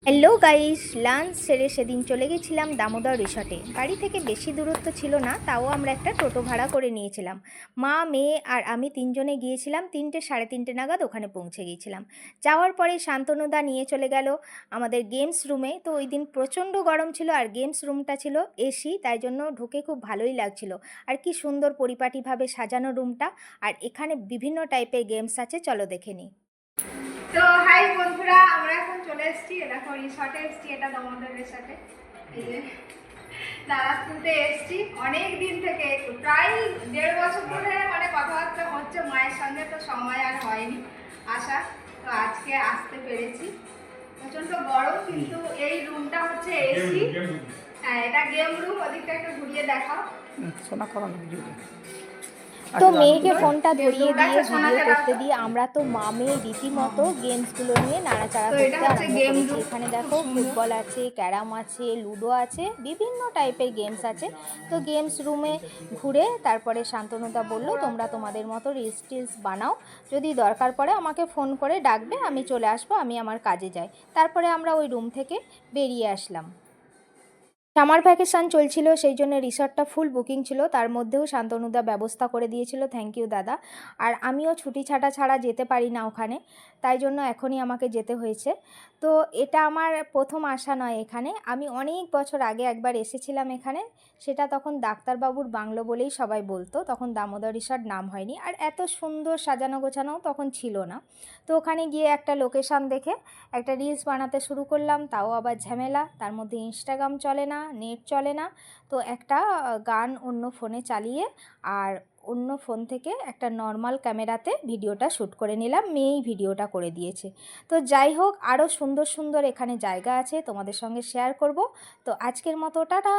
Hello guys, lunch সেরে সেদিন চলে গেছিলাম দামোদর রিসর্টে। বাড়ি থেকে বেশি দূরত্ব ছিল না, তাও আমরা একটা টোটো ভাড়া করে নিয়েছিলাম। মা, মেয়ে আর আমি তিনজনে গিয়েছিলাম। 3টে সাড়ে 3টে নাগাদ ওখানে পৌঁছে গিয়েছিলাম। যাওয়ার পরে শান্তনুদা নিয়ে চলে গেল আমাদের গেমস রুমে। তো ওই দিন প্রচণ্ড গরম ছিল আর গেমস রুমটা ছিল এসি, তাই জন্য ঢুকে খুব ভালোই লাগছিল। আর কি সুন্দর পরিপাটিভাবে সাজানো রুমটা। আর এখানে বিভিন্ন টাইপের গেমস আছে, চলো দেখে নিই। তো হাই বন্ধুরা, আমরা এখন চলে এসেছি, দেখো রিসর্টে এসেছি, এটা দামোদর রিসর্টে। এই যে দাদাপুরতে এসেছি অনেক দিন থেকে, প্রায় 1.5 বছর ধরে মানে কথাবার্তা হচ্ছে মায়ের সঙ্গে, তো সময় আর হয়নি আসা। তো আজকে আসতে পেরেছি। প্রচণ্ড গরম, কিন্তু এই রুমটা হচ্ছে এসি। হ্যাঁ, এটা গেম রুম। ওদিকটা একটু ঘুরিয়ে দেখাও। শোনা করো না ভিডিও। তো মেয়েকে ফোনটা ধরিয়ে দিয়ে ভিডিও করতে দিয়ে আমরা তো মেয়ে রীতিমতো গেমসগুলো নিয়ে নাড়াচাড়া করতে আরম্ভ করেছি। এখানে দেখো ফুটবল আছে, ক্যারাম আছে, লুডো আছে, বিভিন্ন টাইপের গেমস আছে। তো গেমস রুমে ঘুরে তারপরে শান্তনুদা বলল, তোমরা তোমাদের মতো রিলস টিলস বানাও, যদি দরকার পড়ে আমাকে ফোন করে ডাকবে, আমি চলে আসবো, আমি আমার কাজে যাই। তারপরে আমরা ওই রুম থেকে বেরিয়ে আসলাম। সামার ভ্যাকেশান চলছিল, সেই জন্য রিসর্টটা ফুল বুকিং ছিল। তার মধ্যেও শান্তনুদা ব্যবস্থা করে দিয়েছিল, থ্যাংক ইউ দাদা। আর আমিও ছুটি ছাড়া যেতে পারি না ওখানে, তাই জন্য এখনই আমাকে যেতে হয়েছে। তো এটা আমার প্রথম আসা নয় এখানে, আমি অনেক বছর আগে একবার এসেছিলাম এখানে। সেটা তখন ডাক্তারবাবুর বাংলো বলেই সবাই বলতো, তখন দামোদর রিসর্ট নাম হয়নি, আর এত সুন্দর সাজানো গোছানোও তখন ছিল না। তো ওখানে গিয়ে একটা লোকেশান দেখে একটা রিলস বানাতে শুরু করলাম, তাও আবার ঝামেলা, তার মধ্যে ইনস্টাগ্রাম চলে না, নেট চলে না। তো একটা গান অন্য ফোনে চালিয়ে আর অন্য ফোন থেকে একটা নর্মাল ক্যামেরাতে ভিডিওটা শ্যুট করে নিলাম, মেয়েই ভিডিওটা করে দিয়েছে। তো যাই হোক, আরও সুন্দর সুন্দর এখানে জায়গা আছে, তোমাদের সঙ্গে শেয়ার করব। তো আজকের মতো টাটা।